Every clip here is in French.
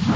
C'est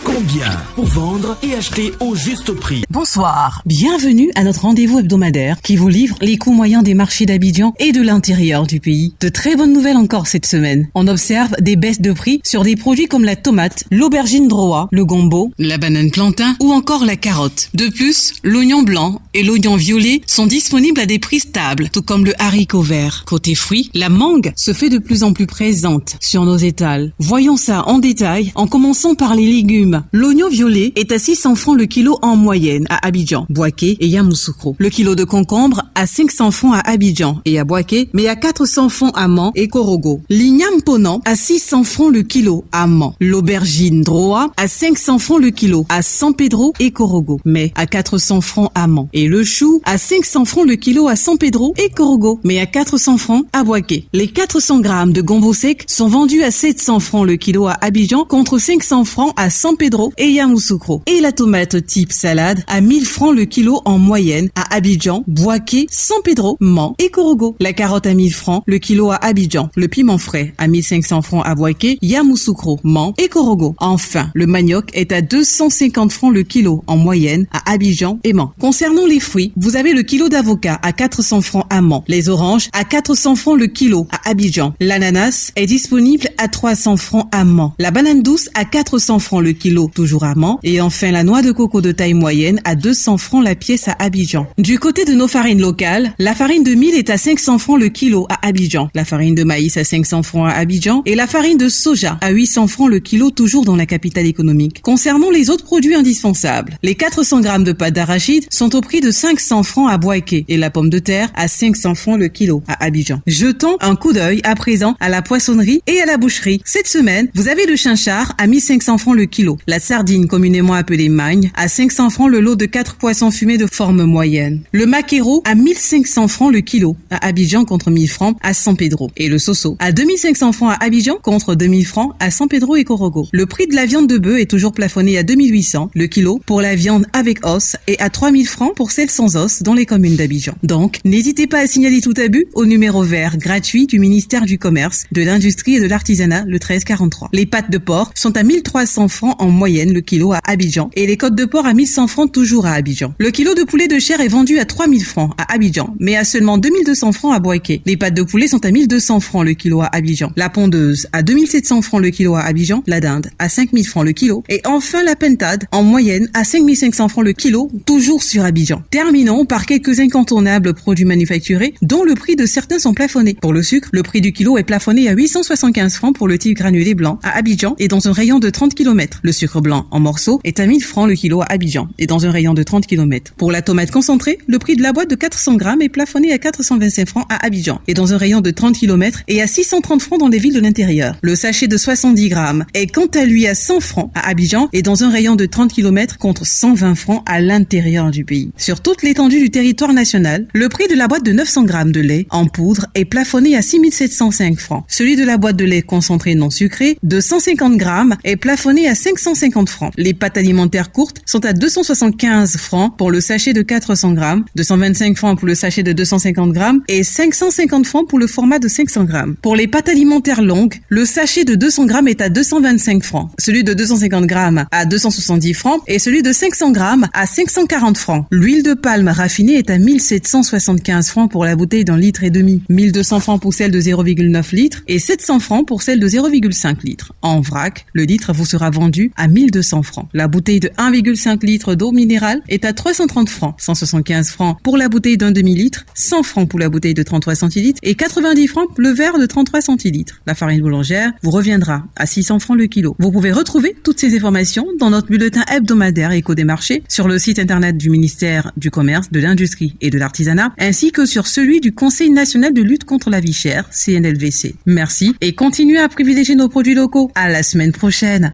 combien pour vendre et acheter au juste prix? Bonsoir, bienvenue à notre rendez-vous hebdomadaire qui vous livre les coûts moyens des marchés d'Abidjan et de l'intérieur du pays. De très bonnes nouvelles encore cette semaine. On observe des baisses de prix sur des produits comme la tomate, l'aubergine droit, le gombo, la banane plantain ou encore la carotte. De plus, l'oignon blanc et l'oignon violet sont disponibles à des prix stables, tout comme le haricot vert. Côté fruits, la mangue se fait de plus en plus présente sur nos étals. Voyons ça en détail en commençant par les légumes. L'oignon violet est à 600 francs le kilo en moyenne à Abidjan, Boaké et Yamoussoukro. Le kilo de concombre à 500 francs à Abidjan et à Boaké, mais à 400 francs à Man et Korogo. L'igname ponant à 600 francs le kilo à Man. L'aubergine droit à 500 francs le kilo à San Pedro et Korogo, mais à 400 francs à Man. Et le chou à 500 francs le kilo à San Pedro et Korogo, mais à 400 francs à Boaké. Les 400 grammes de gombo sec sont vendus à 700 francs le kilo à Abidjan contre 500 francs à San Pedro et Yamoussoukro. Et la tomate type salade à 1000 francs le kilo en moyenne à Abidjan, Boaké, San Pedro, Man et Korogo. La carotte à 1000 francs le kilo à Abidjan. Le piment frais à 1500 francs à Boaké, Yamoussoukro, Man et Korogo. Enfin, le manioc est à 250 francs le kilo en moyenne à Abidjan et Man. Concernant les fruits, vous avez le kilo d'avocat à 400 francs à Man. Les oranges à 400 francs le kilo à Abidjan. L'ananas est disponible à 300 francs à Man. La banane douce à 400 francs le kilo, toujours à Man. Et enfin, la noix de coco de taille moyenne à 200 francs la pièce à Abidjan. Du côté de nos farines locales, la farine de mil est à 500 francs le kilo à Abidjan. La farine de maïs à 500 francs à Abidjan. Et la farine de soja à 800 francs le kilo, toujours dans la capitale économique. Concernant les autres produits indispensables, les 400 grammes de pâte d'arachide sont au prix de 500 francs à Boaké et la pomme de terre à 500 francs le kilo à Abidjan. Jetons un coup d'œil à présent à la poissonnerie et à la boucherie. Cette semaine, vous avez le chinchard à 1500 francs le kilo. La sardine, communément appelée magne, à 500 francs le lot de 4 poissons fumés de forme moyenne. Le maquereau à 1500 francs le kilo à Abidjan contre 1000 francs à San Pedro. Et le soso à 2500 francs à Abidjan contre 2000 francs à San Pedro et Korogo. Le prix de la viande de bœuf est toujours plafonné à 2800 le kilo pour la viande avec os et à 3000 francs pour celle sans os dans les communes d'Abidjan. Donc, n'hésitez pas à signaler tout abus au numéro vert gratuit du ministère du Commerce, de l'Industrie et de l'Artisanat, le 1343. Les pâtes de porc sont à 1300 francs en moyenne le kilo à Abidjan et les côtes de porc à 1100 francs toujours à Abidjan. Le kilo de poulet de chair est vendu à 3000 francs à Abidjan, mais à seulement 2200 francs à Boaké. Les pâtes de poulet sont à 1200 francs le kilo à Abidjan. La pondeuse à 2700 francs le kilo à Abidjan. La dinde à 5000 francs le kilo. Et enfin la pentade en moyenne à 5500 francs le kilo, toujours sur Abidjan. Terminons par quelques incontournables produits manufacturés dont le prix de certains sont plafonnés. Pour le sucre, le prix du kilo est plafonné à 875 francs pour le type granulé blanc à Abidjan et dans un rayon de 30 km. Le sucre blanc en morceaux est à 1000 francs le kilo à Abidjan et dans un rayon de 30 km. Pour la tomate concentrée, le prix de la boîte de 400 grammes est plafonné à 425 francs à Abidjan et dans un rayon de 30 km et à 630 francs dans les villes de l'intérieur. Le sachet de 70 grammes est quant à lui à 100 francs à Abidjan et dans un rayon de 30 km contre 120 francs à l'intérieur du pays. Sur toute l'étendue du territoire national, le prix de la boîte de 900 grammes de lait en poudre est plafonné à 6705 francs. Celui de la boîte de lait concentré non sucré de 150 grammes est plafonné à 550 francs. Les pâtes alimentaires courtes sont à 275 francs pour le sachet de 400 grammes, 225 francs pour le sachet de 250 grammes et 550 francs pour le format de 500 grammes. Pour les pâtes alimentaires longues, le sachet de 200 grammes est à 225 francs, celui de 250 grammes à 270 francs et celui de 500 grammes à 540 francs. L'huile de palme raffinée est à 1775 francs pour la bouteille d'un litre et demi, 1200 francs pour celle de 0,9 litres et 700 francs pour celle de 0,5 litres. En vrac, le litre vous sera vendu à 1200 francs. La bouteille de 1,5 litre d'eau minérale est à 330 francs, 175 francs pour la bouteille d'un demi-litre, 100 francs pour la bouteille de 33 centilitres et 90 francs pour le verre de 33 centilitres. La farine boulangère vous reviendra à 600 francs le kilo. Vous pouvez retrouver toutes ces informations dans notre bulletin hebdomadaire Écho des marchés sur le site internet du ministère du Commerce, de l'Industrie et de l'Artisanat ainsi que sur celui du Conseil national de lutte contre la vie chère, CNLVC. Merci et continuez à privilégier nos produits locaux. À la semaine prochaine.